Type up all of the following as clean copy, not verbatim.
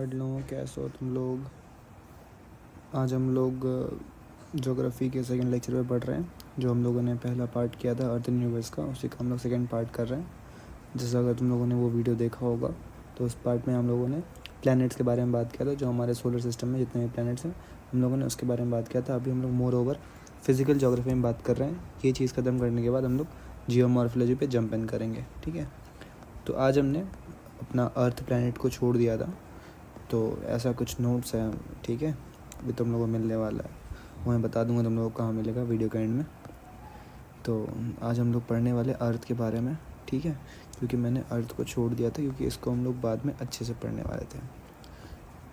Hello, कैसे हो तुम लोग। आज हम लोग ज्योग्राफी के सेकंड लेक्चर पे पढ़ रहे हैं। जो हम लोगों ने पहला पार्ट किया था अर्थ यूनिवर्स का, उसी का हम लोग सेकंड पार्ट कर रहे हैं। जैसे अगर तुम लोगों ने वो वीडियो देखा होगा तो उस पार्ट में हम लोगों ने प्लैनेट्स के बारे में बात किया था। जो हमारे सोलर सिस्टम में जितने भी प्लैनेट्स हैं हम लोगों ने उसके बारे में बात किया था। अभी हम लोग मोर ओवर फिजिकल ज्योग्राफी में बात कर रहे हैं। ये चीज़ ख़त्म करने के बाद हम लोग जियोमॉर्फोलॉजी पे जंप इन करेंगे, ठीक है। तो आज हमने अपना अर्थ प्लैनेट को छोड़ दिया था, तो ऐसा कुछ नोट्स है, ठीक है। अभी तुम लोगों को मिलने वाला है, वो मैं बता दूंगा तुम लोगों को कहाँ मिलेगा वीडियो के एंड में। तो आज हम लोग पढ़ने वाले अर्थ के बारे में, ठीक है, क्योंकि मैंने अर्थ को छोड़ दिया था क्योंकि इसको हम लोग बाद में अच्छे से पढ़ने वाले थे।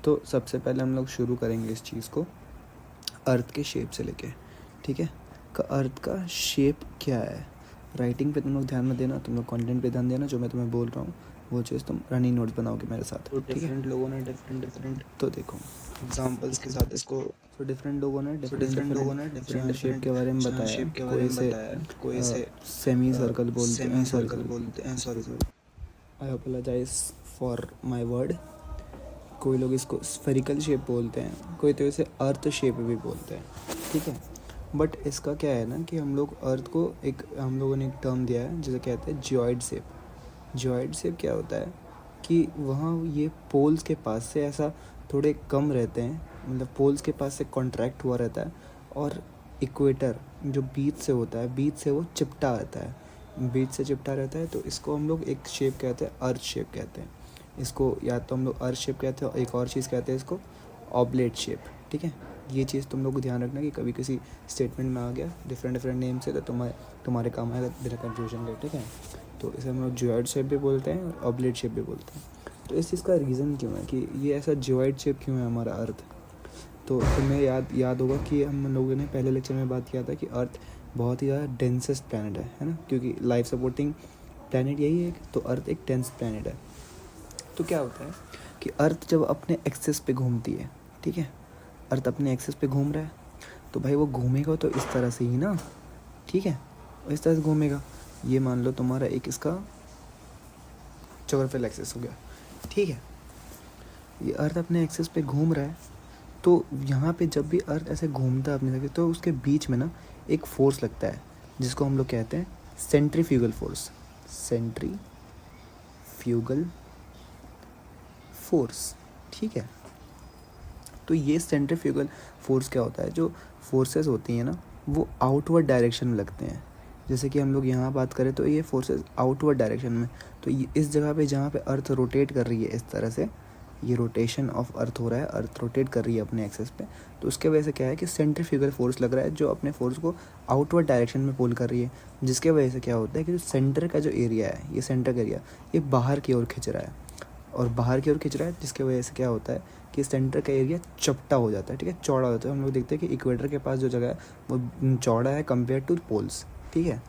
तो सबसे पहले हम लोग शुरू करेंगे इस चीज़ को अर्थ के शेप से लेके, ठीक है। अर्थ का शेप क्या है, राइटिंग पे तुम लोग ध्यान में देना, तुम लोग कंटेंट पे ध्यान देना। जो मैं तुम्हें बोल रहा हूँ वो चीज़ तुम रनिंग नोट्स बनाओगे मेरे साथ, तो ठीक है। डिफरेंट लोगों ने डिफरेंट तो देखो एग्जांपल्स के साथ इसको तो डिफरेंट लोगों ने डिफरेंट शेप के बारे में बताया। शेप के बारे में बताया। कोई से सेमी सर्कल बोलते हैं, सर्कल बोलते हैं, sorry I apologise for my word. कोई लोग इसको स्फेरिकल शेप बोलते हैं, कोई तो इसे अर्थ शेप भी बोलते हैं, ठीक है। बट इसका क्या है ना कि हम लोगों ने एक टर्म दिया है जिसे कहते हैं जियोइड शेप। जियोइड शेप क्या होता है कि वहाँ ये पोल्स के पास से ऐसा थोड़े कम रहते हैं, मतलब पोल्स के पास से कॉन्ट्रैक्ट हुआ रहता है, और इक्वेटर जो बीच से होता है, बीच से वो चिपटा रहता है, बीच से चिपटा रहता है। तो इसको हम लोग एक शेप कहते हैं, अर्थ शेप कहते हैं इसको। या तो हम लोग अर्थ शेप कहते हैं, और एक और चीज़ कहते हैं इसको ऑब्लेट शेप, ठीक है। ये चीज़ तुम लोग को ध्यान रखना कि कभी किसी स्टेटमेंट में आ गया डिफरेंट नेम से तो तुम्हारे काम आएगा बिना कन्फ्यूजन के, ठीक है। तो इसे हम लोग जियोइड शेप भी बोलते हैं और ऑब्लेट शेप भी बोलते हैं। तो इस चीज़ का रीज़न क्यों है कि ये ऐसा जियोइड शेप क्यों है हमारा अर्थ। तो तुम्हें याद होगा कि हम लोगों ने पहले लेक्चर में बात किया था कि अर्थ बहुत ही ज़्यादा डेंसेस्ट प्लैनेट है ना, क्योंकि लाइफ सपोर्टिंग प्लैनेट यही है। तो अर्थ एक डेंस प्लैनेट है। तो क्या होता है कि अर्थ जब अपने एक्सिस पे घूमती है, ठीक है, अर्थ अपने एक्सिस पे घूम रहा है, तो भाई वो घूमेगा तो इस तरह से ही ना, ठीक है, इस तरह से घूमेगा। ये मान लो तुम्हारा एक इसका ज्योग्राफिकल एक्सिस हो गया, ठीक है। ये अर्थ अपने एक्सिस पे घूम रहा है, तो यहाँ पे जब भी अर्थ ऐसे घूमता है अपने जगह, तो उसके बीच में ना एक फोर्स लगता है जिसको हम लोग कहते हैं सेंट्रीफ्यूगल फोर्स। सेंट्रीफ्यूगल फोर्स, ठीक है। तो ये सेंट्रीफ्यूगल फोर्स क्या होता है, जो फोर्सेस होती हैं ना वो आउटवर्ड डायरेक्शन में लगते हैं। जैसे कि हम लोग यहाँ बात करें तो ये फोर्सेस आउटवर्ड डायरेक्शन में, तो ये इस जगह पे जहाँ पे अर्थ रोटेट कर रही है इस तरह से, ये रोटेशन ऑफ अर्थ हो रहा है, अर्थ रोटेट कर रही है अपने एक्सेस पे, तो उसके वजह से क्या है कि सेंट्रीफ्यूगल फोर्स लग रहा है जो अपने फोर्स को आउटवर्ड डायरेक्शन में पुल कर रही है। जिसके वजह से क्या होता है कि जो सेंटर का जो एरिया है, ये सेंटर का एरिया ये बाहर की ओर खिंच रहा है, और बाहर की ओर खिंच रहा है, जिसकी वजह से क्या होता है कि सेंटर का एरिया चपटा हो जाता है, ठीक है, चौड़ा हो जाता है। हम लोग देखते हैं कि इक्वेटर के पास जो जगह है वो चौड़ा है कंपेयर टू पोल्स, ठीक है।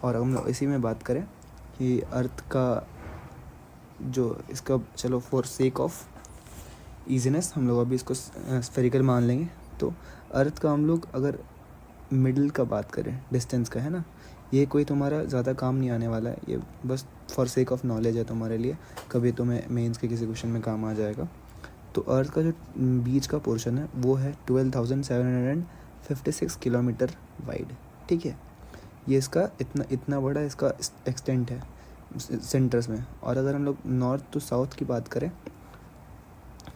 और हम लोग इसी में बात करें कि अर्थ का जो इसका, चलो फॉर सेक ऑफ ईजीनेस हम लोग अभी इसको स्फेरिकल मान लेंगे। तो अर्थ का हम लोग अगर मिडल का बात करें, डिस्टेंस का, है ना, ये कोई तुम्हारा ज़्यादा काम नहीं आने वाला है, ये बस फॉर सेक ऑफ नॉलेज है तुम्हारे लिए, कभी तुम्हें मेंस के किसी क्वेश्चन में काम आ जाएगा। तो अर्थ का जो बीच का पोर्शन है वो है 12,756 किलोमीटर वाइड, ठीक है। ये इसका इतना बड़ा इसका एक्सटेंट है सेंटर्स में। और अगर हम लोग नॉर्थ टू साउथ की बात करें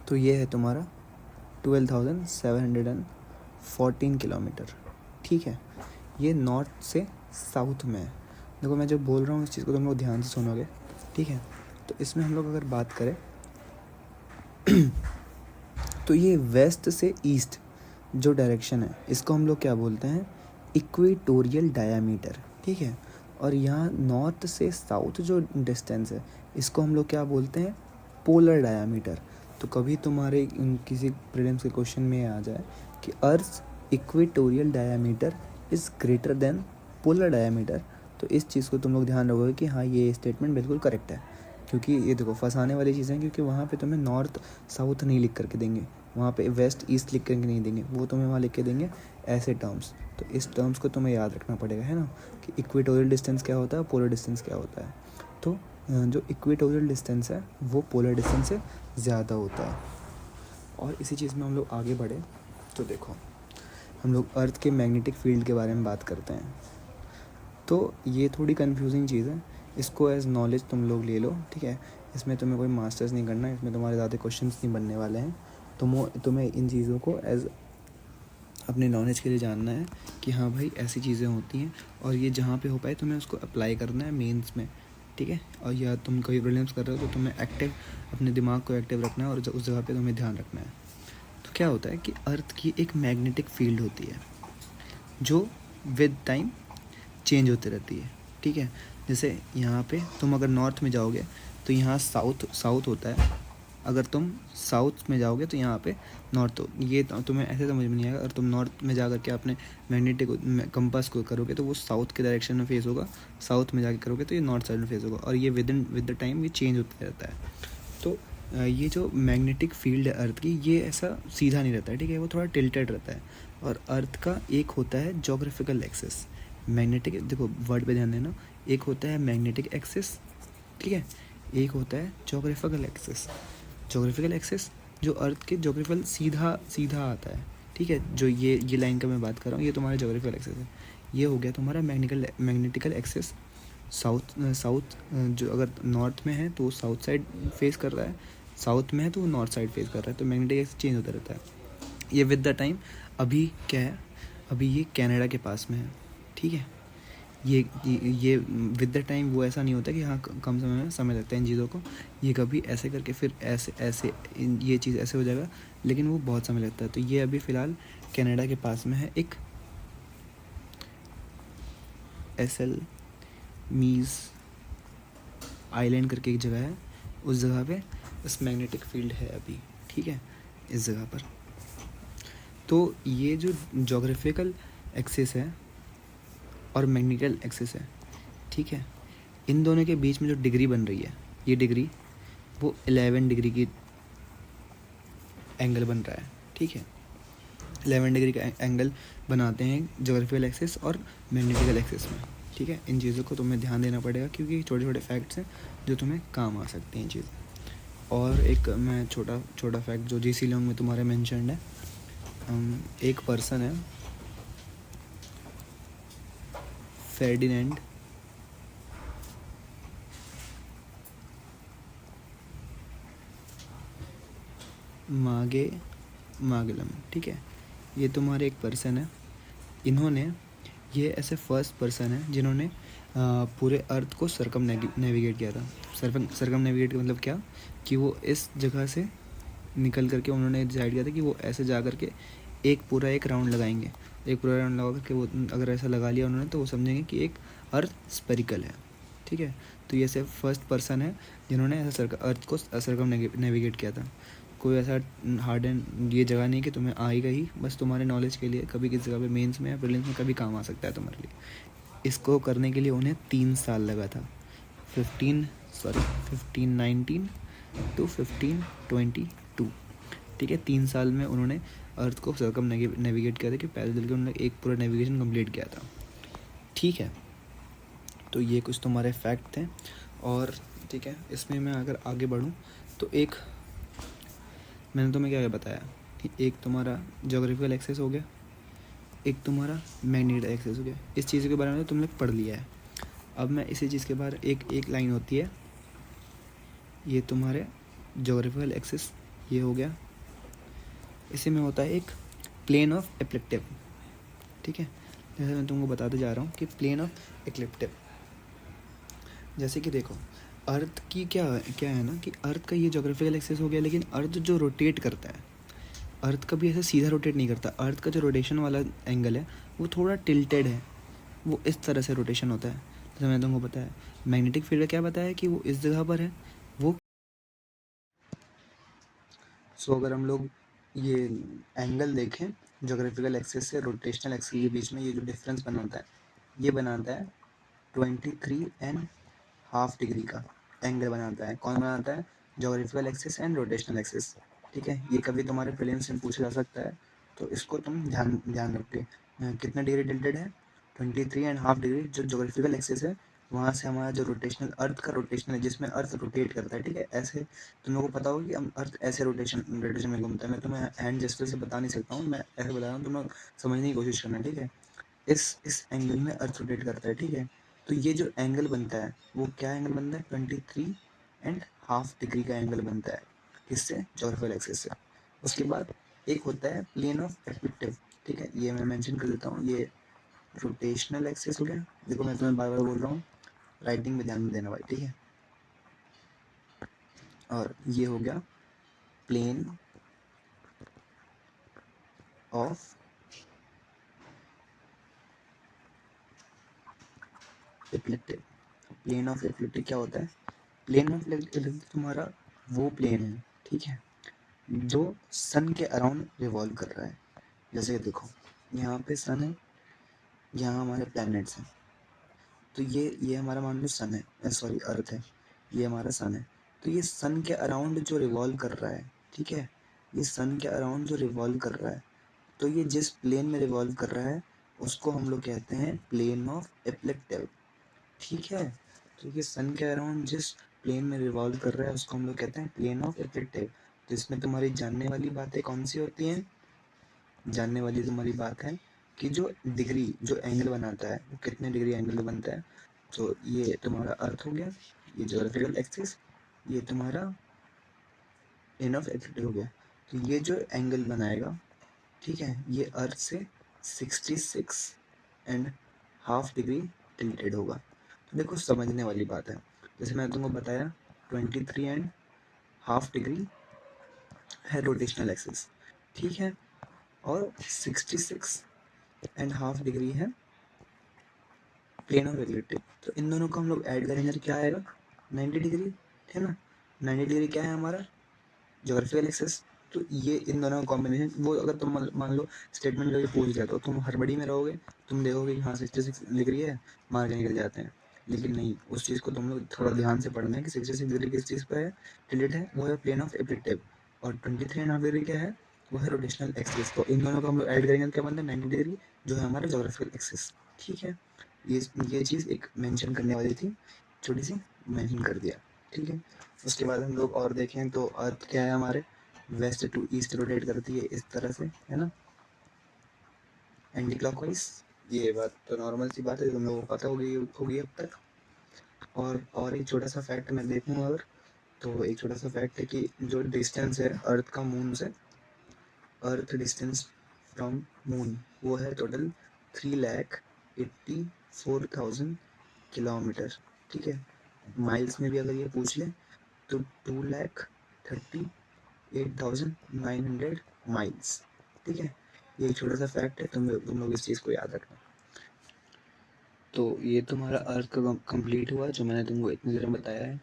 तो ये है तुम्हारा 12,714 किलोमीटर, ठीक है। ये नॉर्थ से साउथ में है। देखो मैं जो बोल रहा हूँ इस चीज़ को तुम लोग ध्यान से सुनोगे, ठीक है। तो इसमें हम लोग अगर बात करें तो ये वेस्ट से ईस्ट जो डायरेक्शन है इसको हम लोग क्या बोलते हैं, इक्वेटोरियल डायामीटर, ठीक है। और यहाँ नॉर्थ से साउथ जो डिस्टेंस है इसको हम लोग क्या बोलते हैं, पोलर डायामीटर। तो कभी तुम्हारे किसी प्रीलिम्स के क्वेश्चन में आ जाए कि earth equatorial diameter is greater than polar diameter, तो इस चीज़ को तुम लोग ध्यान रखोगे कि हाँ ये स्टेटमेंट बिल्कुल करेक्ट है। क्योंकि ये देखो फंसाने वाली चीज़ें हैं, क्योंकि वहाँ पे तुम्हें नॉर्थ साउथ नहीं लिख करके देंगे, वहाँ पे वेस्ट ईस्ट लिख करके नहीं देंगे, वो तुम्हें वहाँ लिख के देंगे ऐसे टर्म्स। तो इस टर्म्स को तुम्हें याद रखना पड़ेगा, है ना, कि इक्वेटोरियल डिस्टेंस क्या होता है, पोलर डिस्टेंस क्या होता है। तो जो इक्वेटोरियल डिस्टेंस है वो पोलर डिस्टेंस से ज़्यादा होता है, और इसी चीज़ में हम लोग आगे बढ़े तो देखो, हम लोग अर्थ के मैग्नेटिक फील्ड के बारे में बात करते हैं। तो ये थोड़ी कंफ्यूजिंग चीज़ है, इसको एज नॉलेज तुम लोग ले लो, ठीक है। इसमें तुम्हें कोई मास्टर्स नहीं करना है, इसमें तुम्हारे ज़्यादा क्वेश्चंस नहीं बनने वाले हैं। तुम्हें इन चीज़ों को एज अपने नॉलेज के लिए जानना है कि हाँ भाई ऐसी चीज़ें होती हैं, और ये जहाँ पे हो पाए तुम्हें उसको अप्लाई करना है मेंस में, ठीक है। और या तुम कोई प्रीलिम्स कर रहे हो तो तुम्हें एक्टिव, अपने दिमाग को एक्टिव रखना है और उस जगह पे तुम्हें ध्यान रखना है। तो क्या होता है कि अर्थ की एक मैग्नेटिक फील्ड होती है जो विद टाइम चेंज होती रहती है, ठीक है। जैसे यहाँ पे तुम अगर नॉर्थ में जाओगे तो यहाँ साउथ होता है, अगर तुम साउथ में जाओगे तो यहाँ पे नॉर्थ हो। ये तुम्हें ऐसे समझ में नहीं आएगा। अगर तुम नॉर्थ में जा करके अपने मैग्नेटिक कंपास को करोगे तो वो साउथ के डायरेक्शन में फेस होगा, साउथ में जाके करोगे तो ये नॉर्थ साइड में फेस होगा, और ये विद द टाइम ये चेंज होता रहता है। तो ये जो मैग्नेटिक फील्ड है अर्थ की, ये ऐसा सीधा नहीं रहता है, ठीक है, वो थोड़ा टिल्टेड रहता है। और अर्थ का एक होता है जोग्राफिकल एक्सिस, मैग्नेटिक, देखो वर्ड पे ध्यान देना, एक होता है मैग्नेटिक एक्सिस, ठीक है, एक होता है जोग्राफिकल एक्सिस। जोग्राफिकल एक्सिस जो अर्थ के जोग्राफिकल सीधा सीधा आता है, ठीक है, जो ये लाइन का मैं बात कर रहा हूँ, ये तुम्हारा जोग्राफिकल एक्सिस है। ये हो गया तुम्हारा मैग्नेटिकल एक्सिस। साउथ जो अगर नॉर्थ में है तो वो साउथ साइड फेस कर रहा है, साउथ में है तो वो नॉर्थ साइड फेस कर रहा है, तो मैग्नेटिक एक्सिस चेंज होता रहता है। ये विद द टाइम, अभी क्या है, अभी ये कनाडा के पास में है, ठीक है। ये विद द टाइम वो ऐसा नहीं होता कि हाँ कम समय में समय लगता है इन चीज़ों को, ये कभी ऐसे करके फिर ऐसे ऐसे ये चीज़ ऐसे हो जाएगा, लेकिन वो बहुत समय लगता है। तो ये अभी फ़िलहाल कनाडा के पास में है, एक एसल मीज़ आइलैंड करके एक जगह है, उस जगह पे इस मैग्नेटिक फील्ड है अभी, ठीक है, इस जगह पर। तो ये जो जोग्राफिकल एक्सिस है और मैग्नेटिकल एक्सिस है, ठीक है, इन दोनों के बीच में जो डिग्री बन रही है, ये डिग्री वो 11 डिग्री की एंगल बन रहा है, ठीक है। 11 डिग्री का एंगल बनाते हैं जोग्राफिकल एक्सिस और मैग्नेटिकल एक्सिस में, ठीक है। इन चीज़ों को तुम्हें ध्यान देना पड़ेगा क्योंकि छोटे छोटे फैक्ट्स हैं जो तुम्हें काम आ सकते हैं चीज़। और एक मैं छोटा फैक्ट जो जी सी लॉन्ग में तुम्हारे मैंशनड है, एक पर्सन है फेर्डिनेंड मागेलम, ठीक है, ये तुम्हारे एक पर्सन है। इन्होंने, ये ऐसे फर्स्ट पर्सन है जिन्होंने पूरे अर्थ को सरकम नेविगेट किया था। सरकम नेविगेट का मतलब क्या, कि वो इस जगह से निकल करके उन्होंने डिसाइड किया था कि वो ऐसे जा करके एक राउंड लगाएंगे। एक पूरा राउंड लगा करके वो अगर ऐसा लगा लिया उन्होंने तो वो समझेंगे कि एक अर्थ स्पेरिकल है, ठीक है। तो ये ऐसे फर्स्ट पर्सन है जिन्होंने ऐसा अर्थ को सरकम नेविगेट किया था। कोई ऐसा हार्ड एंड ये जगह नहीं कि तुम्हें आएगा ही, बस तुम्हारे नॉलेज के लिए कभी किसी जगह पे मेंस में या प्रीलिम्स में कभी काम आ सकता है तुम्हारे लिए। इसको करने के लिए उन्हें 3 साल लगा था, 1519 टू 1522, ठीक है। 3 साल में उन्होंने अर्थ को सरकम नेविगेट किया था, कि पैदल चल के उन्होंने एक पूरा नेविगेशन कंप्लीट किया था, ठीक है। तो ये कुछ तुम्हारे फैक्ट थे। और ठीक है, इसमें मैं अगर आगे बढ़ूँ तो एक मैंने तुम्हें क्या बताया कि एक तुम्हारा जोग्राफिकल एक्सेस हो गया, एक तुम्हारा मैग्नेटिक एक्सेस हो गया। इस चीज़ के बारे में तुमने पढ़ लिया है। अब मैं इसी चीज़ के बारे एक लाइन होती है, ये तुम्हारे जोग्राफिकल एक्सेस ये हो गया। इसी में होता है एक प्लेन ऑफ एक्लिप्टिव, ठीक है। जैसे मैं तुमको बताते जा रहा हूँ कि प्लेन ऑफ एक्लिप्टिव, जैसे कि देखो अर्थ की क्या है ना, कि अर्थ का ये जोग्राफिकल एक्सेस हो गया, लेकिन अर्थ जो रोटेट करता है, अर्थ कभी ऐसे सीधा रोटेट नहीं करता। अर्थ का जो रोटेशन वाला एंगल है वो थोड़ा टिल्टेड है, वो इस तरह से रोटेशन होता है। जैसे मैंने तुमको बताया मैग्नेटिक फील्ड क्या बताया कि वो इस जगह पर है वो। सो अगर हम लोग ये एंगल देखें जोग्राफिकल एक्सेस से रोटेशनल एक्सेस के बीच में, ये जो डिफरेंस बनाता है ये बनाता है 23.5 डिग्री का एंगल बनाता है। कौन बनाता है? Geographical axis and rotational axis, ठीक है। ये कभी तुम्हारे प्रीलिम्स में पूछा जा सकता है, तो इसको तुम ध्यान रखते कितना डिग्री टिल्टेड है, 23.5 डिग्री जो जोग्राफिकल एक्सेस है वहाँ से हमारा जो रोटेशनल अर्थ का रोटेशनल है जिसमें अर्थ रोटेट करता है, ठीक है, ऐसे तुम लोगों को पता होगा कि हम अर्थ ऐसे रोटेशन में घूमता है। मैं तुम्हें हैंड जेस्चर से बता नहीं सकता हूँ, मैं ऐसे बता रहा हूँ, तुम लोग समझने की कोशिश करना, ठीक है। इस एंगल में अर्थ रोटेट करता है, ठीक है। तो ये जो एंगल बनता है वो क्या एंगल बनता है, 23.5 डिग्री का एंगल बनता है। किससे, जोग्राफिकल एक्सिस से। उसके बाद एक होता है प्लेन ऑफ एक्लिप्टिव, ठीक है, ये मैं मेंशन कर देता हूँ। ये रोटेशनल एक्सिस हो गया, देखो मैं तुम्हें बार बार बोल रहा हूँ, राइटिंग में ध्यान में देना भाई, ठीक है। और ये हो गया plane of ecliptic. Plane of ecliptic क्या होता है, प्लेन ऑफ इक्लिप्टिक तुम्हारा वो प्लेन है, ठीक है, जो सन के अराउंड रिवॉल्व कर रहा है। जैसे देखो यहाँ पे सन है, यहाँ हमारे प्लैनेट्स हैं, तो ये हमारा मान लो सन है, सॉरी अर्थ है, ये हमारा सन है। तो ये सन के अराउंड जो रिवॉल्व कर रहा है, ठीक है, ये सन के अराउंड जो रिवॉल्व कर रहा है, तो ये जिस प्लेन में रिवॉल्व कर रहा है उसको हम लोग कहते हैं प्लेन ऑफ इक्लिप्टिक, ठीक है। तो ये सन के अराउंड जिस प्लेन में रिवॉल्व कर रहा है उसको हम लोग कहते हैं प्लेन ऑफ इक्लिप्टिक। तो इसमें तुम्हारी जानने वाली बातें कौन सी होती हैं, जानने वाली तुम्हारी बात है कि जो डिग्री जो एंगल बनाता है वो कितने डिग्री एंगल बनता है। तो ये तुम्हारा अर्थ हो गया, ये ज्योग्राफिकल एक्सिस, ये तुम्हारा प्लेन ऑफ इक्लिप्टिक हो गया। तो ये जो एंगल बनाएगा, ठीक है, ये अर्थ से 66.5 डिग्री टिल्टेड होगा। तो देखो समझने वाली बात है, जैसे मैंने तुमको बताया 23.5 डिग्री है रोटेशनल एक्सिस, ठीक है, और 66.5 डिग्री है प्लेन ऑफ इक्लिप्टिक। तो इन दोनों को हम लोग ऐड करेंगे तो क्या आएगा, 90 डिग्री, है ना। 90 डिग्री क्या है हमारा, ज्योग्राफिकल एक्सेस। तो ये इन दोनों का कॉम्बिनेशन, वो अगर तुम मान लो स्टेटमेंट करके पूछ दिया तो तुम हड़बड़ी में रहोगे, तुम देखोगे कि हाँ 66 डिग्री है, मार के निकल जाते हैं। लेकिन नहीं, उस चीज़ को तुम लोग थोड़ा ध्यान से पढ़ना है कि 66 डिग्री किस चीज़ पर है, टिल्टेड है, वो है प्लेन ऑफ इक्लिप्टिक। और 23.5 डिग्री क्या है, वो है रोटेशनल एक्सिस। तो इन दोनों को हम लोग ऐड करेंगे तो क्या बनता है, 90 डिग्री, जो है हमारा जोग्राफिकल एक्सिस, ठीक है। ये चीज़ एक मेंशन करने वाली थी, छोटी सी मेंशन कर दिया, ठीक है। उसके बाद हम लोग और देखें तो अर्थ क्या है हमारे, वेस्ट टू ईस्ट रोटेट करती है इस तरह से, है ना, एंटी क्लॉकवाइज। ये बात तो नॉर्मल सी बात है, तुम लोगों को पता होगी अब तक। और एक छोटा सा फैक्ट मैं देखूँ अगर, तो एक छोटा सा फैक्ट है कि जो डिस्टेंस है अर्थ का मून से, अर्थ डिस्टेंस फ्रॉम मून, वो है टोटल 3,84,000 किलोमीटर, ठीक है। माइल्स में भी अगर ये पूछ ले तो 2,38,900 माइल्स, ठीक है। ये एक छोटा सा फैक्ट है, तुम लोग इस चीज़ को याद रखना। तो ये तुम्हारा अर्थ का कंप्लीट हुआ जो मैंने तुमको इतनी देर में बताया है।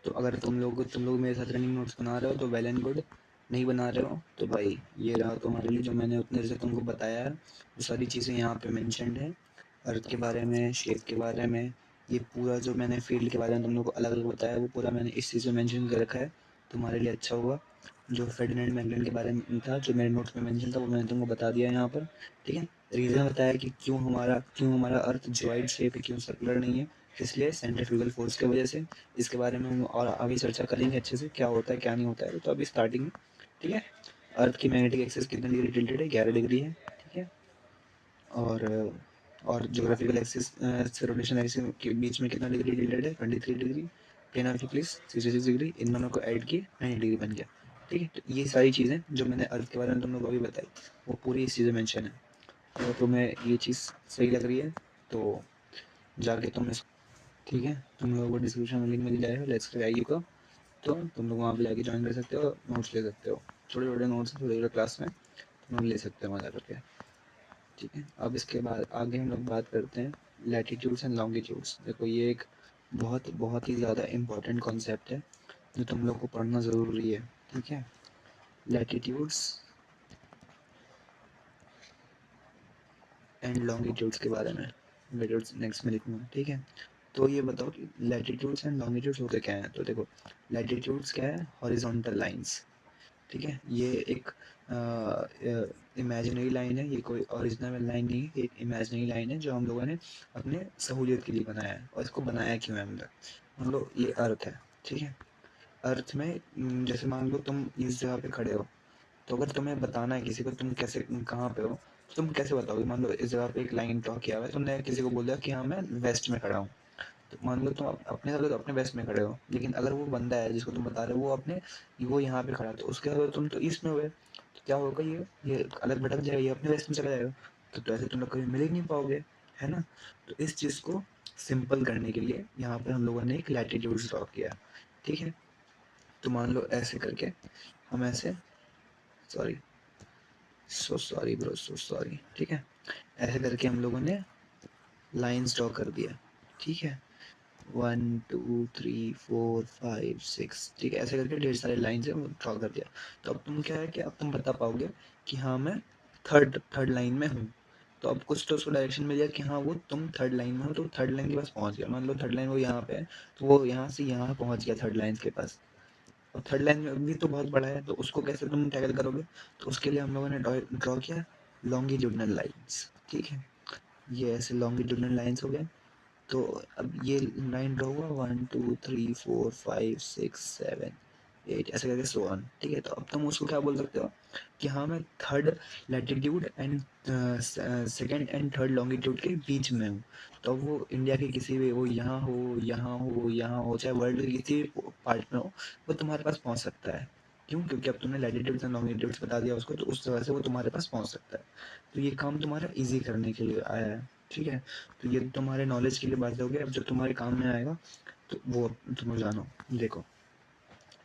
तो अगर तुम लोग मेरे साथ रनिंग नोट्स बना रहे हो तो वेल एंड गुड, नहीं बना रहे हो तो भाई ये रहा तुम्हारे लिए जो मैंने उतने देर से तुमको बताया है। वो सारी चीज़ें यहाँ पे मेंशन्ड है, अर्थ के बारे में, शेप के बारे में, ये पूरा जो मैंने फील्ड के बारे में तुम लोग को अलग अलग बताया वो पूरा मैंने इस चीज़ में मेंशन कर रखा है, तुम्हारे लिए अच्छा हुआ। जो फेर्डिनेंड मैगलन के बारे में था जो मेरे नोट्स में मेंशन था वो मैंने तुमको बता दिया है यहाँ पर, ठीक है। रीज़न बताया कि क्यों हमारा अर्थ ज्वाइड शेप है, क्यों सर्कुलर नहीं है, इसलिए सेंट्रीफ्यूगल फोर्स की वजह से। इसके बारे में हम और आगे चर्चा करेंगे अच्छे से, क्या होता है क्या नहीं होता है। तो अभी स्टार्टिंग में, ठीक है, अर्थ की मैग्नेटिक एक्सिस कितने डिग्री टिल्टेड है, 11 डिग्री है, ठीक है। और और ज्योग्राफिकल एक्सिस से रोटेशन एक्सिस के बीच में कितना डिग्री टिल्टेड है, 23 degree. Plane of eclipse 66 degree, इन दोनों को ऐड किए 90 डिग्री बन गया, ठीक है। तो ये सारी चीज़ें जो मैंने अर्थ के बारे में तुम लोग को अभी बताई वो पूरी इस चीज़ें मेंशन है। तो तुम्हें ये चीज़ सही लग रही है तो जाके तुम इस, ठीक है, तुम लोगों को डिस्क्रिप्शन में लिंक मिल जाएगा लेट्स क्रिएट आईयू का, तो तुम लोग वहाँ पे जाके ज्वाइन कर सकते हो, नोट्स ले सकते हो, छोटे छोटे नोट्स छोटे छोटे क्लास में तुम लोग ले सकते हो मज़ा करके, ठीक है। अब इसके बाद आगे हम लोग बात करते हैं लैटिट्यूड्स एंड लॉन्गिट्यूड्स। देखो ये एक बहुत बहुत ही ज़्यादा इम्पोर्टेंट कॉन्सेप्ट है जो तुम लोग को पढ़ना ज़रूरी है, ठीक है। लैटिट्यूड्स एंड लॉन्गिट्यूड्स के बारे में वीडियोस नेक्स्ट में लिखूँगा, ठीक है। तो ये बताओ कि लैटिट्यूड्स एंड लॉन्गिट्यूड्स होते क्या हैं। तो देखो लैटिट्यूड्स क्या है, हॉरिजॉन्टल लाइंस, ठीक है। ये एक इमेजिनरी लाइन है, ये कोई ओरिजिनल लाइन नहीं है, एक इमेजिनरी लाइन है जो हम लोगों ने अपने सहूलियत के लिए बनाया है। और इसको बनाया क्यों है हम लोग, ये अर्थ है, ठीक है। अर्थ में जैसे मान लो तुम इस जगह पे खड़े हो, तो अगर तुम्हें बताना है किसी को तुम कैसे कहाँ पे हो, तो तुम कैसे बताओगे? मान लो इस जगह पे एक लाइन ड्रॉ किया हुआ है, तुमने किसी को बोल दिया कि हाँ मैं वेस्ट में खड़ा हूँ, तो मान लो तुम अपने तो अपने वेस्ट में खड़े हो, लेकिन अगर वो बंदा है जिसको तुम बता रहे हो वो यहाँ पे खड़ा है, तो उसके अगर तुम तो ईस्ट में हुए, तो क्या होगा, ये अलग भटक जाएगा, ये अपने वेस्ट में चला जाएगा, तो ऐसे तुम लोग कभी मिल ही नहीं पाओगे, है ना। तो इस चीज़ को सिंपल करने के लिए यहाँ पे हम लोगों ने एक लैटिट्यूड ड्रॉ किया, ठीक है। तो मान लो ऐसे करके हम ऐसे, sorry, so sorry bro, so sorry, ठीक है। ऐसे करके हम लोगों ने लाइंस ड्रॉ कर दिया, ठीक है। 1 2 3 4 5 6, ठीक है, ऐसे करके ढेर सारे लाइन से ड्रॉ कर दिया। तो अब तुम क्या है कि अब तुम बता पाओगे कि हाँ मैं थर्ड थर्ड लाइन में हूँ। तो अब कुछ तो उसको डायरेक्शन मिल गया कि हाँ वो तुम थर्ड लाइन में हो, तो थर्ड लाइन के पास पहुँच गया। मान लो थर्ड लाइन वो यहाँ पे है, तो वो यहाँ से यहाँ पहुँच गया थर्ड लाइन के पास। और थर्ड लाइन में भी तो बहुत बड़ा है, तो उसको कैसे तुम टैकल करोगे? तो उसके लिए हम लोगों ने ड्रॉ किया लॉन्गिट्यूडनल लाइंस, ठीक है। ये ऐसे लॉन्गिट्यूडनल लाइंस हो गए। तो अब ये लाइन ड्रॉ हुआ 1 2 3 4 5 6 7 8 ऐसे करके सो ऑन, ठीक है। तो अब तुम उसको क्या बोल सकते हो कि हाँ मैं third latitude and second and third longitude के बीच में हूँ। तो अब वो इंडिया के किसी भी, वो यहाँ हो यहाँ हो यहाँ हो, चाहे वर्ल्ड के किसी भी पार्ट में हो, वो तुम्हारे पास पहुँच सकता है। क्यों? क्योंकि अब तुमने लैटिट्यूड्स एंड लॉन्गिट्यूड्स बता दिया उसको, तो उस तरह से वो तुम्हारे पास पहुँच सकता है। तो ये काम तुम्हारा ईजी करने के लिए आया है, ठीक है। तो ये तुम्हारे नॉलेज के लिए बात हो गई। अब जब तुम्हारे काम में आएगा तो वो तुम जानो। देखो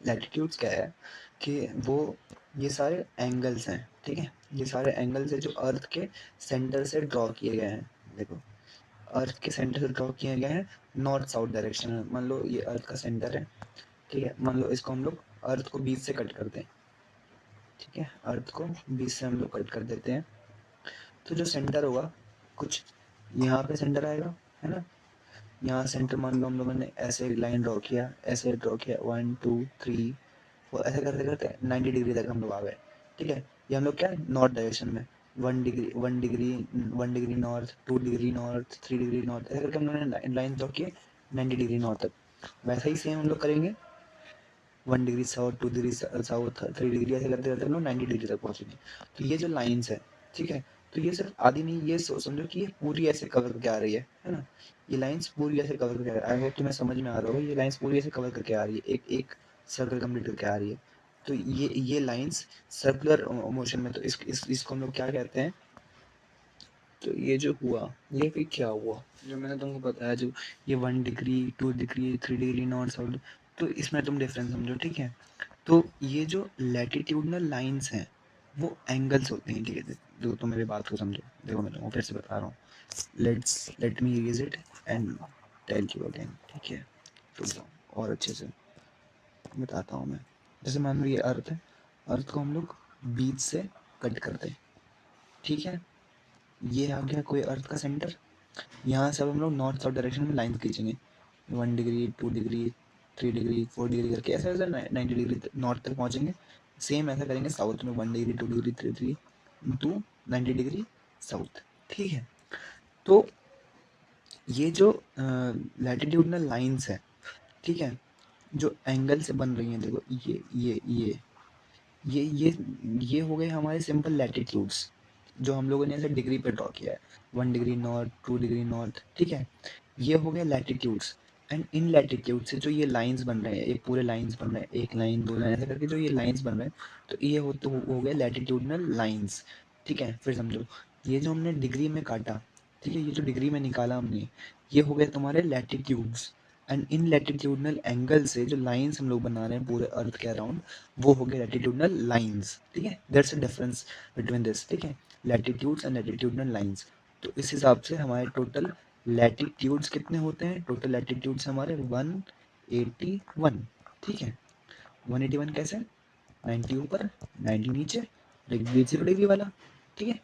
लैटिट्यूड्स क्या है कि वो ये सारे एंगल्स हैं, ठीक है। ये सारे एंगल्स है जो अर्थ के सेंटर से ड्रॉ किए गए हैं। देखो अर्थ के सेंटर से ड्रॉ किए गए हैं नॉर्थ साउथ डायरेक्शन में। मान लो ये अर्थ का सेंटर है, ठीक है। मान लो इसको हम लोग अर्थ को बीच से कट करते हैं, ठीक है। अर्थ को बीच से हम लोग कट कर देते हैं, तो जो सेंटर होगा कुछ यहाँ पे सेंटर आएगा, है ना। यहाँ सेंटर मान लो हम लोगों ने ऐसे लाइन ड्रॉ किया, ऐसे ड्रॉ किया 1 2 3 4 ऐसे करते करते 90 डिग्री तक हम लोग आ गए, ठीक है। ये हम लोग क्या है नॉर्थ डायरेक्शन में 1 degree north, 2 degree north, 3 degree north, ऐसे करके हम लोगों ने लाइन ड्रॉ किए 90 डिग्री नॉर्थ तक। वैसा ही सेम हम लोग करेंगे 1 degree south, 2 degree south, 3 degree, ऐसे करते करते हम लोग 90 डिग्री तक पहुंचेंगे। तो ये जो लाइन्स है, ठीक है, तो ये सिर्फ आधी नहीं, ये समझो कि ये पूरी ऐसे कवर करके आ रही है ना। ये लाइंस पूरी ऐसे कवर करके आ रही है। आई होप तुम्हें समझ में आ रहा होगा, ये लाइंस पूरी ऐसे कवर करके आ रही है, एक एक सर्कल कंप्लीट करके आ रही है। तो ये लाइंस सर्कुलर मोशन में, तो इसको हम लोग क्या कहते हैं? तो ये जो हुआ, ये फिर क्या हुआ जो मैंने तुमको बताया, जो ये 1 degree 2 degree 3 degree north south, तो इसमें तुम डिफरेंस समझो, ठीक है। तो ये जो लैटिट्यूडनल लाइंस हैं वो एंगल्स होते हैं, ठीक है। जो तुम मेरी बात को समझो, देखो मैं तुमको फिर से बता रहा हूँ, let me raise it and tell you again, ठीक है। तो और अच्छे से बताता हूँ मैं। जैसे मान लो ये अर्थ है, अर्थ को हम लोग बीच से कट करते हैं, ठीक है। ये आ गया कोई अर्थ का सेंटर, यहाँ से अब हम लोग नॉर्थ साउथ डायरेक्शन में लाइन खींचेंगे 1 डिग्री 2 डिग्री 3 डिग्री 4 डिग्री करके, ऐसे ऐसे 90 डिग्री नॉर्थ तक पहुँचेंगे। सेम ऐसा करेंगे साउथ में 1 degree 2 degree 3 degree to 90 degree south, ठीक है। तो ये जो लैटिट्यूडनल लाइंस है, ठीक है, जो एंगल से बन रही हैं, देखो ये ये हो गए हमारे सिंपल लैटिट्यूड्स जो हम लोगों ने ऐसे डिग्री पे ड्रॉ किया है, 1 डिग्री नॉर्थ 2 डिग्री नॉर्थ, ठीक है। ये हो गया लैटिट्यूड्स। एंड इन लैटिट्यूड से जो ये लाइंस बन रहे हैं, एक पूरे लाइंस बन रहे हैं, एक लाइन दो लाइन ऐसे करके जो ये लाइंस बन रहे हैं, तो ये हो गए लैटिट्यूडनल लाइंस, ठीक है। फिर समझो ये जो हमने डिग्री में काटा, ठीक है, ये जो डिग्री में निकाला हमने, ये हो गए तुम्हारे latitudes. And in latitudinal angle से जो लाइंस हम लोग बना रहे हैं पूरे अर्थ के अराउंड, वो हो गए लैटिट्यूडनल लाइंस, ठीक है। That's a difference between this, ठीक है, लैटिट्यूड्स एंड लैटिट्यूडनल लाइंस। तो इस हिसाब से हमारे टोटल लैटिट्यूड्स कितने होते हैं? टोटल लैटिट्यूड्स हमारे 181, ठीक है। 181 कैसे? 90 ऊपर 90 नीचे, डिग्री 0 डिग्री वाला, ठीक है।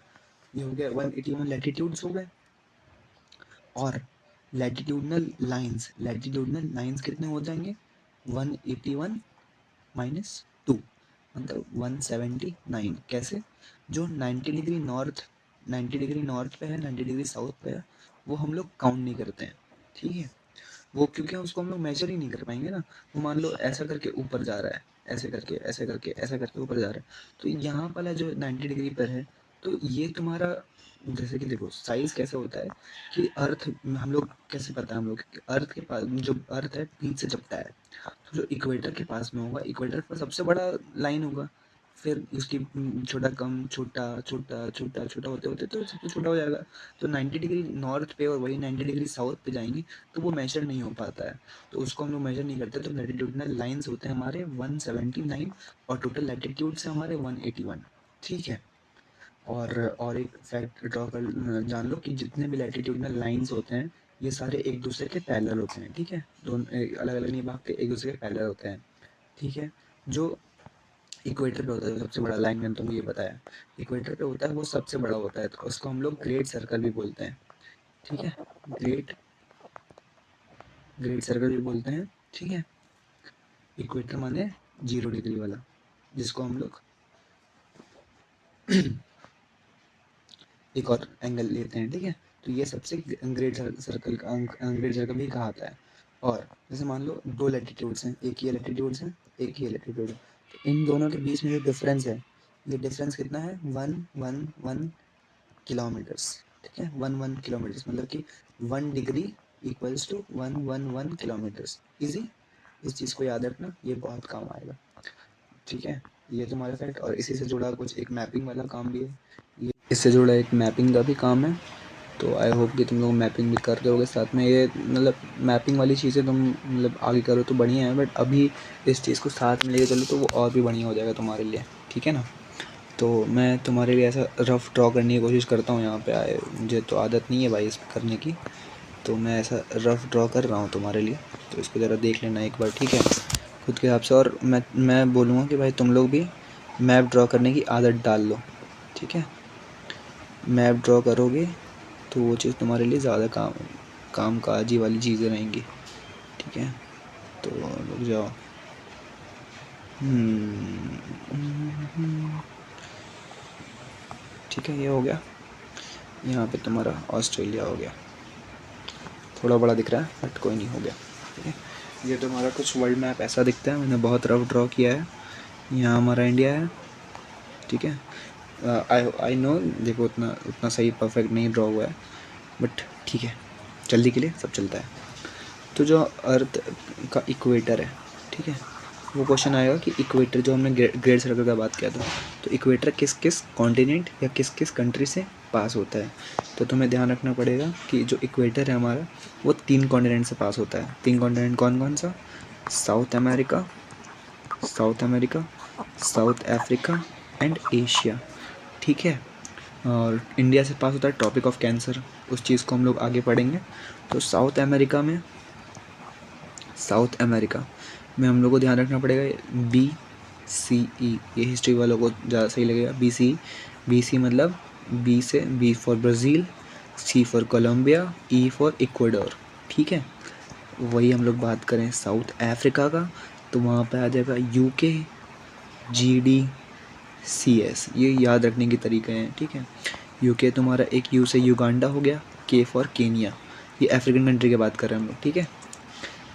ये हो गया 181 लैटिट्यूड्स हो गए। और लैटिट्यूडनल लाइंस कितने हो जाएंगे? 181 -2, मतलब 179। कैसे? जो 90 डिग्री नॉर्थ, 90 डिग्री नॉर्थ पे है, 90 डिग्री साउथ पे है, वो हम लोग काउंट नहीं करते हैं, ठीक है? वो क्योंकि उसको हम लोग मेजर ही नहीं कर पाएंगे ना। वो मान लो ऐसा करके ऊपर जा रहा है, ऐसे करके ऐसे करके ऐसा करके ऊपर जा रहा है, तो यहाँ वाला जो 90 डिग्री पर है, तो ये तुम्हारा, जैसे कि देखो साइज कैसे होता है कि अर्थ, हम लोग कैसे पता है हम लोग कि अर्थ के पास जो अर्थ है बीच से चपटा है, तो जो इक्वेटर के पास में होगा, इक्वेटर पर सबसे बड़ा लाइन होगा, फिर उसकी छोटा कम छोटा छोटा छोटा छोटा होते होते तो सबसे छोटा हो जाएगा। तो 90 डिग्री नॉर्थ पे और वही 90 डिग्री साउथ पे जाएंगी तो वो मेजर नहीं हो पाता है, तो उसको हम लोग मेजर नहीं करते। तो लैटिट्यूडनल लाइंस होते हैं हमारे 179 और टोटल लैटिट्यूड से हमारे 181, ठीक है? और एक फैक्ट ड्रॉ कर जान लो कि जितने भी लैटिट्यूडनल लाइंस होते हैं ये सारे एक दूसरे के पैरेलल होते हैं, ठीक है? दोनों अलग अलग नहीं भागते, एक दूसरे के पैरेलल होते हैं, ठीक है? जो इक्वेटर पे होता है सबसे बड़ा लाइन, मैंने तुमको ये बताया, इक्वेटर पे होता है वो सबसे बड़ा होता है, तो उसको हम लोग ग्रेट सर्कल भी बोलते हैं, ठीक है? ग्रेट ग्रेट सर्कल भी बोलते हैं, ठीक है? इक्वेटर माने 0 डिग्री वाला, जिसको हम लोग एक और एंगल लेते हैं, ठीक है? तो ये सबसे ग्रेट सर्कल का ग्रेट सर्कल भी कहा आता है। और जैसे मान लो दो लैटिट्यूड्स हैं, एक ये लैटिट्यूड्स हैं, एक ये लैटिट्यूड है, तो इन दोनों के बीच में जो डिफरेंस है, ये डिफरेंस कितना है? 111 किलोमीटर्स, ठीक है? 11 किलोमीटर्स, मतलब कि 1 degree equals to 111 kilometres. Easy, इस चीज़ को याद रखना, ये बहुत काम आएगा, ठीक है? ये तुम्हारा फैक्ट। और इसी से जुड़ा कुछ एक मैपिंग वाला काम भी है, ये इससे जुड़ा एक मैपिंग का भी काम है, तो आई होप कि तुम लोग मैपिंग भी कर रहे होगे साथ में। ये मतलब मैपिंग वाली चीज़ें तुम मतलब आगे करो तो बढ़िया है, बट अभी इस चीज़ को साथ में लेके चलो तो वो और भी बढ़िया हो जाएगा तुम्हारे लिए, ठीक है ना? तो मैं तुम्हारे लिए ऐसा रफ़ ड्रॉ करने की कोशिश करता हूँ, यहाँ पे आए मुझे तो आदत नहीं है भाई इस करने की, तो मैं ऐसा रफ़ ड्रॉ कर रहा हूँ तुम्हारे लिए, तो इसको ज़रा देख लेना एक बार, ठीक है? खुद के हिसाब से। और मैं बोलूँगा कि भाई तुम लोग भी मैप ड्रॉ करने की आदत डाल लो, ठीक है? मैप ड्रॉ करोगे तो वो चीज़ तुम्हारे लिए ज़्यादा काम काजी वाली चीज़ें रहेंगी, ठीक है? तो रुक जाओ। ठीक है, ये हो गया। यहाँ पे तुम्हारा ऑस्ट्रेलिया हो गया, थोड़ा बड़ा दिख रहा है बट कोई नहीं, हो गया, ठीक है? ये तुम्हारा कुछ वर्ल्ड मैप ऐसा दिखता है, मैंने बहुत रफ ड्रॉ किया है। यहाँ हमारा इंडिया है, ठीक है? आई नो, देखो उतना उतना सही परफेक्ट नहीं ड्रॉ हुआ है, बट ठीक है, जल्दी के लिए सब चलता है। तो जो अर्थ का इक्वेटर है, ठीक है, वो क्वेश्चन आएगा कि इक्वेटर, जो हमने ग्रेट सर्कल का बात किया था, तो इक्वेटर किस किस कॉन्टिनेंट या किस किस कंट्री से पास होता है? तो तुम्हें ध्यान रखना पड़ेगा कि जो इक्वेटर है हमारा, वो 3 कॉन्टिनेंट से पास होता है। 3 कॉन्टिनेंट कौन कौन सा? South America, south America, south Africa and Asia, ठीक है? और इंडिया से पास होता है ट्रॉपिक ऑफ कैंसर, उस चीज़ को हम लोग आगे पढ़ेंगे। तो साउथ अमेरिका में हम लोग को ध्यान रखना पड़ेगा BCE, ये हिस्ट्री वालों को ज़्यादा सही लगेगा। BC मतलब B for Brazil, C for Colombia, E for Ecuador, ठीक है? वही हम लोग बात करें साउथ अफ्रीका का, तो वहाँ पे आ जाएगा UK, GDCS, ये याद रखने के तरीके हैं, ठीक है? UK तुम्हारा एक U से युगांडा हो गया, K फॉर केनिया, ये अफ्रीकन कंट्री की बात कर रहे हैं हम लोग, ठीक है?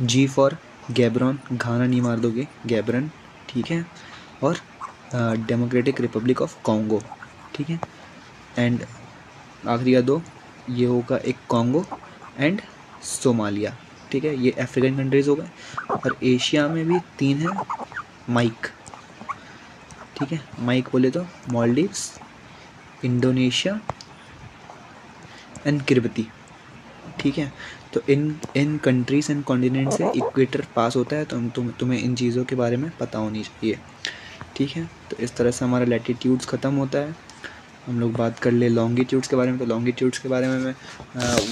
G फॉर गैब्रॉन, घाना नहीं मार दोगे, गैब्रन, ठीक है? और डेमोक्रेटिक रिपब्लिक ऑफ कॉन्गो, ठीक है? एंड आखिरी का 2, ये होगा एक कॉन्गो एंड सोमालिया, ठीक है? ये अफ्रीकन कंट्रीज़ हो गए। और एशिया में भी 3 हैं, माइक, ठीक है? माइक बोले तो मालदीव्स, इंडोनेशिया एंड किर्बती, ठीक है? तो इन कंट्रीज़ एंड कॉन्टिनेंट से इक्वेटर पास होता है, तो तुम्हें इन चीज़ों के बारे में पता होनी चाहिए, ठीक है? तो इस तरह से हमारा लैटिट्यूड्स ख़त्म होता है। हम लोग बात कर ले लॉन्गिट्यूड्स के बारे में, तो लॉन्गिट्यूड्स के बारे में मैं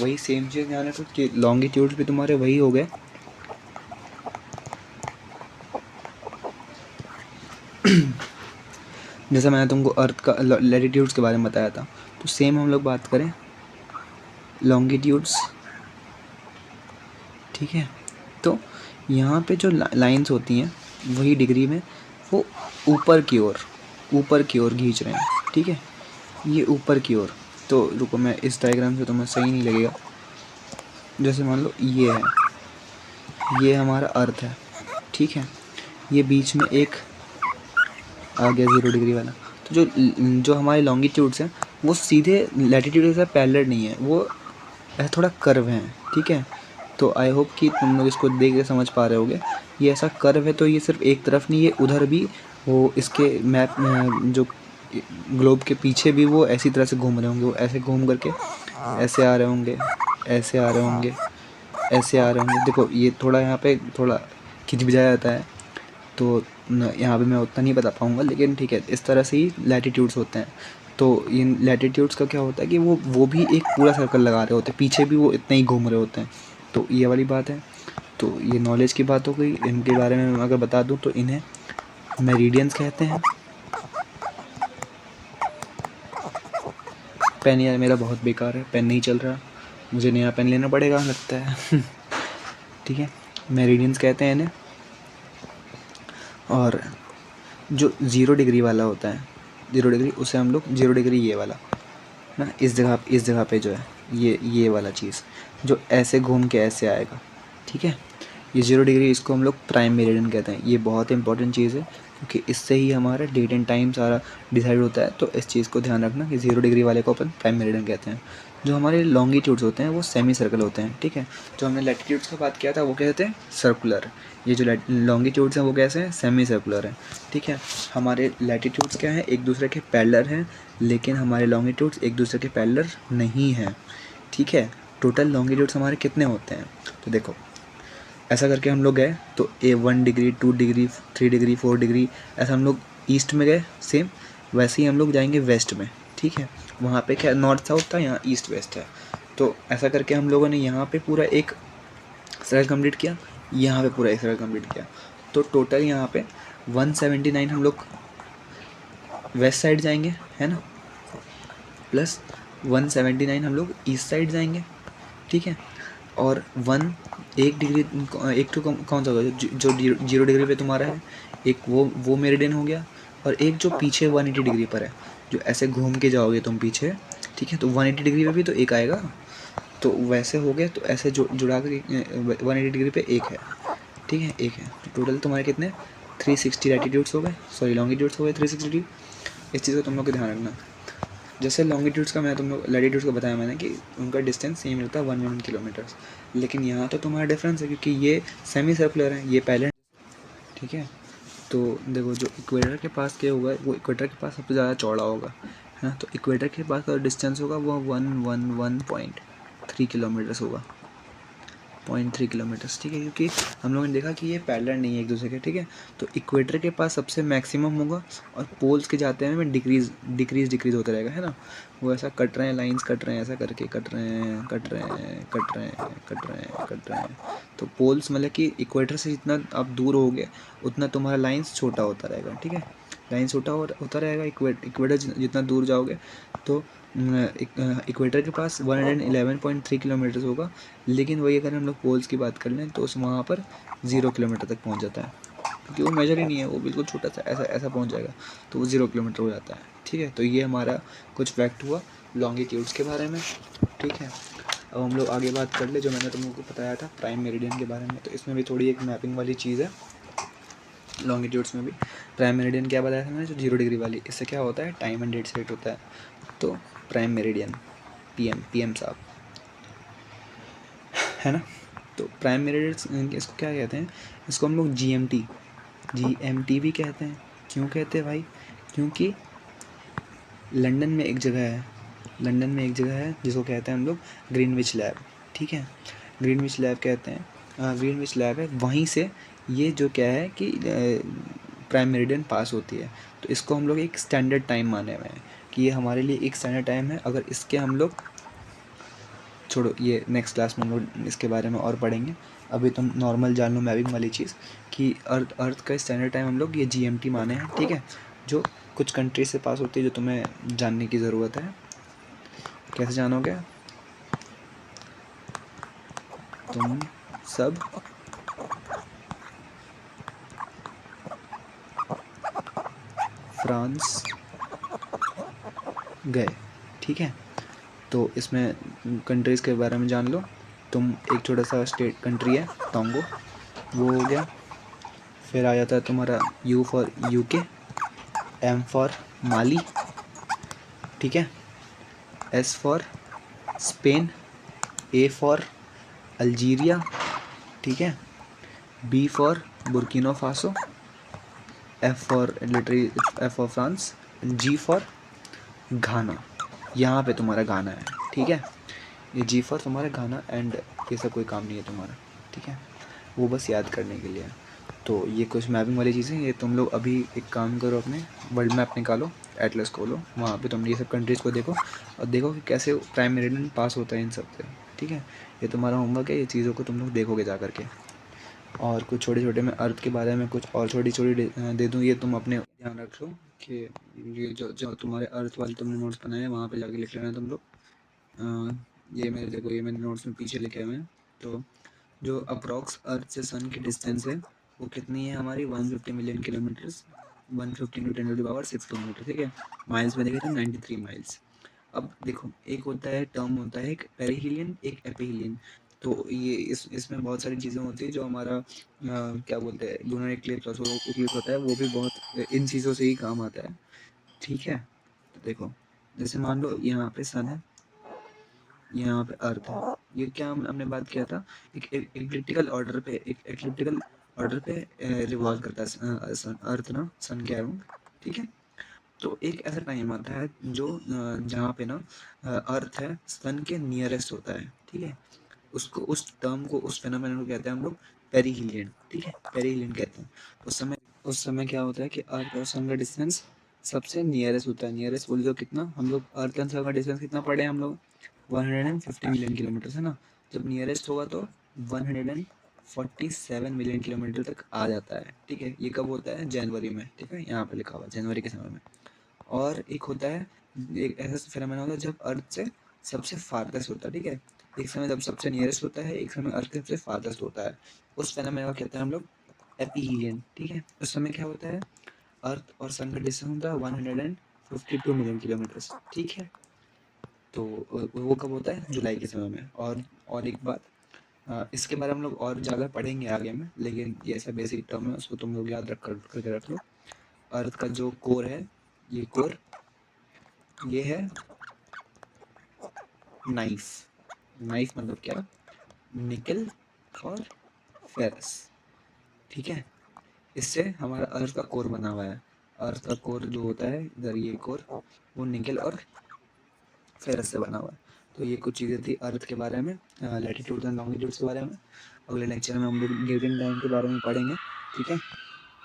वही सेम चीज़ ध्यान रखो कि लॉन्गिट्यूड्स भी तुम्हारे वही हो गए जैसे मैंने तुमको अर्थ का लैटिट्यूड्स के बारे में बताया था, तो सेम हम लोग बात करें लॉन्गिट्यूड्स, ठीक है? तो यहाँ पे जो लाइंस होती हैं वही डिग्री में वो ऊपर की ओर खींच रहे हैं, ठीक है, ये ऊपर की ओर। तो रुको, मैं इस डायग्राम से तुम्हें सही नहीं लगेगा। जैसे मान लो ये है, ये हमारा अर्थ है, ठीक है, ये बीच में एक आ गया 0 डिग्री वाला। तो जो हमारे लॉन्गिट्यूड्स हैं वो सीधे लैटिट्यूड के साथ पैरेलल नहीं है, वो ऐसा थोड़ा कर्व है, ठीक है। तो आई होप कि तुम लोग इसको देख के समझ पा रहे होगे। ये ऐसा कर्व है, तो ये सिर्फ एक तरफ नहीं, ये उधर भी, वो इसके मैप में जो ग्लोब के पीछे भी वो ऐसी तरह से घूम रहे होंगे, वो ऐसे घूम करके ऐसे आ रहे होंगे, ऐसे आ रहे होंगे, ऐसे आ रहे होंगे। देखो ये थोड़ा यहाँ पे थोड़ा खिंचबिचाया जाता है, तो यहाँ पे मैं उतना नहीं बता पाऊँगा, लेकिन ठीक है, इस तरह से ही लैटिट्यूड्स होते हैं। तो इन लैटिट्यूड्स का क्या होता है कि वो भी एक पूरा सर्कल लगा रहे होते हैं, पीछे भी वो इतना ही घूम रहे होते हैं। तो ये वाली बात है। तो ये नॉलेज की बात हो गई। इनके बारे में मैं अगर बता दूँ तो इन्हें मेरिडियंस कहते हैं। पेन यार मेरा बहुत बेकार है, पेन नहीं चल रहा, मुझे नया पेन लेना पड़ेगा लगता है। ठीक है, मेरिडियंस कहते हैं इन्हें। और जो 0 डिग्री वाला होता है, 0 डिग्री, उसे हम लोग 0 डिग्री ये वाला ना, इस जगह पे जो है ये वाला चीज़ जो ऐसे घूम के ऐसे आएगा, ठीक है, ये 0 डिग्री, इसको हम लोग प्राइम मेरिडियन कहते हैं। ये बहुत इंपॉर्टेंट चीज़ है, क्योंकि इससे ही हमारा डेट एंड टाइम सारा डिसाइड होता है। तो इस चीज़ को ध्यान रखना कि 0 डिग्री वाले को अपन प्राइम मेरिडियन कहते हैं। जो हमारे लॉन्गिट्यूड्स होते हैं वो सेमी सर्कल होते हैं, ठीक है। जो हमने लैटिट्यूड्स का बात किया था वो कहते हैं सर्कुलर। ये जो लॉन्गिट्यूड्स हैं वो कैसे हैं, सेमी सर्कुलर हैं, ठीक है। हमारे लैटिट्यूड्स क्या हैं, एक दूसरे के पैरेलल हैं, लेकिन हमारे लॉन्गिट्यूड्स एक दूसरे के पैरेलल नहीं हैं, ठीक है। टोटल लॉन्गिट्यूड्स हमारे कितने होते हैं, तो देखो ऐसा करके हम लोग गए तो 1 डिग्री 2 डिग्री 3 डिग्री 4 डिग्री, ऐसा हम लोग ईस्ट में गए, सेम वैसे ही हम लोग जाएंगे वेस्ट में, ठीक है। वहाँ पे क्या नॉर्थ साउथ था, यहाँ ईस्ट वेस्ट है। तो ऐसा करके हम लोगों ने यहाँ पे पूरा एक सर्कल कंप्लीट किया, यहाँ पे पूरा एक सर्कल कंप्लीट किया। तो टोटल यहाँ पे 179 हम लोग वेस्ट साइड जाएंगे, है ना, प्लस 179 हम लोग ईस्ट साइड जाएंगे, ठीक है। और 1 डिग्री, एक तो कौन सा होगा, जो 0 डिग्री पे तुम्हारा है, एक वो मेरिडियन हो गया, और एक जो पीछे 180 डिग्री पर है, जो ऐसे घूम के जाओगे तुम पीछे, ठीक है, तो 180 डिग्री पे भी तो एक आएगा। तो वैसे हो गया, तो ऐसे जुड़ा के 180 डिग्री पे एक है, ठीक है, एक है। तो टोटल तुम्हारे कितने 360 लैटिट्यूड्स हो गए, सॉरी लॉन्गिट्यूड्स हो गए 360 डिग्री। इस चीज़ को तुम लोग को ध्यान रखना। जैसे लॉन्गिट्यूड्स का मैं तुम लोग लैटिट्यूड्स का बताया मैंने कि उनका डिस्टेंस सेम रहता है 1 किलोमीटर्स, लेकिन यहाँ तो तुम्हारा डिफरेंस है, क्योंकि ये सेमी सर्कुलर है, ये पहले, ठीक है। तो देखो जो इक्वेटर के पास क्या होगा, वो इक्वेटर के पास सबसे ज़्यादा चौड़ा होगा, है ना। तो इक्वेटर के पास का डिस्टेंस होगा वो 111.3 किलोमीटर्स होगा, 0.3 किलोमीटर्स, ठीक है, क्योंकि हम लोगों ने देखा कि ये पैरेलल नहीं है एक दूसरे के, ठीक है। तो इक्वेटर के पास सबसे मैक्सिमम होगा, और पोल्स के जाते हैं डिक्रीज होता रहेगा, है ना। वो ऐसा कट रहे हैं, लाइंस कट रहे हैं, ऐसा करके कट रहे हैं, कट रहे हैं, कट रहे हैं, कट रहे हैं, कट रहे हैं। तो पोल्स मतलब कि इक्वेटर से जितना आप दूर होगे उतना तुम्हारा लाइंस छोटा होता रहेगा, ठीक है, लाइन छोटा होता रहेगा। इक्वेटर जितना दूर जाओगे तो इक्वेटर के पास 111.3 किलोमीटर्स होगा, लेकिन वही अगर हम लोग पोल्स की बात कर लें तो उस वहाँ पर 0 किलोमीटर तक पहुँच जाता है, क्योंकि वो मेजर ही नहीं है, वो बिल्कुल छोटा सा ऐसा ऐसा पहुँच जाएगा, तो वो 0 किलोमीटर हो जाता है, ठीक है। तो ये हमारा कुछ फैक्ट हुआ लॉन्गिट्यूड्स के बारे में, ठीक है। अब हम लोग आगे बात कर ले, जो मैंने तुम लोगों को बताया था प्राइम मेरिडियन के बारे में, तो इसमें भी थोड़ी एक मैपिंग वाली चीज़ है लॉन्गिट्यूड्स में भी। प्राइम मेरिडियन क्या बताया था मैंने, जो 0 डिग्री वाली, इससे क्या होता है, टाइम एंड डेट सेट होता है। तो प्राइम मेरिडियन पीएम साहब, है ना। तो प्राइम मेरिडियन इसको क्या कहते हैं, इसको हम लोग जीएमटी भी कहते हैं। क्यों कहते हैं भाई, क्योंकि लंदन में एक जगह है जिसको कहते हैं हम लोग ग्रीनविच लैब, ठीक है, ग्रीनविच लैब कहते हैं, ग्रीनविच लैब है, वहीं से ये जो क्या है कि प्राइम मेरिडियन पास होती है। तो इसको हम लोग एक स्टैंडर्ड टाइम माने हुए हैं कि ये हमारे लिए एक स्टैंडर्ड टाइम है। अगर इसके हम लोग छोड़ो, ये नेक्स्ट क्लास में हम लोग इसके बारे में और पढ़ेंगे। अभी तुम नॉर्मल जान लो मैपिंग वाली चीज़ कि अर्थ का स्टैंडर्ड टाइम हम लोग ये जीएमटी माने हैं, ठीक है, जो कुछ कंट्री से पास होती है, जो तुम्हें जानने की ज़रूरत है। कैसे जानोगे तुम सब, फ्रांस गए, ठीक है। तो इसमें कंट्रीज़ के बारे में जान लो। तुम एक छोटा सा स्टेट कंट्री है टोंगो, वो हो गया। फिर आ जाता है तुम्हारा U for UK, M for Mali, ठीक है, S for Spain, A for Algeria, ठीक है, B for Burkina Faso, F for France, G for Ghana. यहाँ पे तुम्हारा गाना है, ठीक है। ये जी फॉर तुम्हारा गाना एंड ये सब कोई काम नहीं है तुम्हारा, ठीक है। वो बस याद करने के लिए है। तो ये कुछ मैपिंग वाली चीज़ें, ये तुम लोग अभी एक काम करो, अपने वर्ल्ड मैप निकालो, एटलस खोलो, वहाँ पे तुम ये सब कंट्रीज़ को देखो और देखो कि कैसे प्राइम मेरिडियन पास होता है इन सब से, ठीक है। ये तुम्हारा होमवर्क है, ये चीज़ों को तुम लोग देखोगे जा करके। और कुछ छोटे छोटे मैं अर्थ के बारे में कुछ और छोटी छोटी दे दूँ, ये तुम अपने ध्यान रख लो कि ये जो जो तुम्हारे अर्थ वाले तुमने नोट्स बनाए हैं वहाँ पे जाके लिख लेना तुम लोग। ये मेरे देखो, ये मैंने नोट्स में पीछे लिखे हुए हैं। तो जो अप्रॉक्स अर्थ से सन की डिस्टेंस है वो कितनी है हमारी, 150 मिलियन किलोमीटर्स, 150 × 10⁻⁶ किलोमीटर, ठीक है। माइल्स में देखें तो 93 माइल्स। अब देखो, एक होता है टर्म होता है एक पेरिहिलियन, एक एपिहिलियन। तो ये इसमें बहुत सारी चीज़ें होती है जो हमारा क्या बोलते हैं, लूनर इक्लिप्स होता है, वो भी बहुत इन चीज़ों से ही काम आता है, ठीक है। तो देखो, जैसे मान लो यहाँ पे सन है, यहाँ पे अर्थ है, ये क्या हमने बात किया था, एक इक्लिप्टिकल ऑर्डर पे रिवॉल्व करता है सन, अर्थ ना, सन के अराउंड, ठीक है। तो एक ऐसा टाइम आता है जो जहाँ पे ना अर्थ है सन के नियरेस्ट होता है, ठीक है। उसको, उस टर्म को, उस फेनोमेनन को कहते हैं हम लोग पेरिहिलियन, ठीक है, पेरिहिलियन कहते हैं। उस समय क्या होता है कि अर्थ और सन का डिस्टेंस सबसे नियरेस्ट होता है। नियरेस्ट बोल दो कितना, हम लोग अर्थ एंड सन का डिस्टेंस कितना पढ़े हम लोग, 150 मिलियन किलोमीटर है ना। जब नियरेस्ट होगा तो 147 मिलियन किलोमीटर तक आ जाता है, ठीक है। ये कब होता है, जनवरी में, ठीक है, यहाँ पे लिखा हुआ जनवरी के समय में। और एक होता है, एक ऐसा फिनोमेना होता है जब अर्थ से सबसे फारदेस्ट होता है, ठीक है। एक समय जब सबसे नियरेस्ट होता है, एक समय अर्थ से सबसे फारदेस्ट होता है, उस फिनोमेना को कहते हैं हम लोग एपीहिलियन, ठीक है। उस समय क्या होता है, अर्थ और सन का डिस्टेंस होता है 152 मिलियन किलोमीटर, ठीक है। तो वो कब होता है, जुलाई के समय में। और एक बात, इसके बारे में हम लोग और ज़्यादा पढ़ेंगे आगे में, लेकिन ये ऐसा बेसिक टर्म है, उसको तुम लोग याद करके रख लो। अर्थ का जो कोर है, ये कोर, ये है नाइफ मतलब क्या, निकल और फेरस, ठीक है। इससे हमारा अर्थ का कोर बना हुआ है। अर्थ का कोर जो होता है इधर, ये कोर, वो निकल और फेरस से बना हुआ है। तो ये कुछ चीज़ें थी अर्थ के बारे में, लैटिट्यूड एंड लॉन्गिट्यूड्स के बारे में। अगले लेक्चर में हम लोग ड्यूरिंग टाइम के बारे में पढ़ेंगे, ठीक है।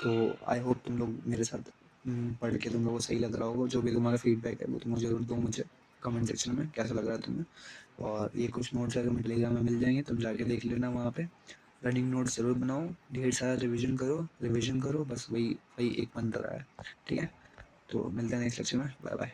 तो आई होप तुम लोग मेरे साथ पढ़ के तुम लोगों को सही लग रहा होगा। जो भी तुम्हारा फीडबैक है वो तुम मुझे ज़रूर दो, मुझे कमेंट सेक्शन में कैसा लग रहा है तुम्हें। और ये कुछ नोट्स अगर मैं टेलीग्राम में मिल जाएंगे, तुम जाके देख लेना वहाँ पे। रनिंग नोट्स ज़रूर बनाओ, ढेर सारा रिविजन करो, बस वही वही एक मंत्र है, ठीक है। तो मिलते हैं नेक्स्ट लेक्चर में, बाय बाय।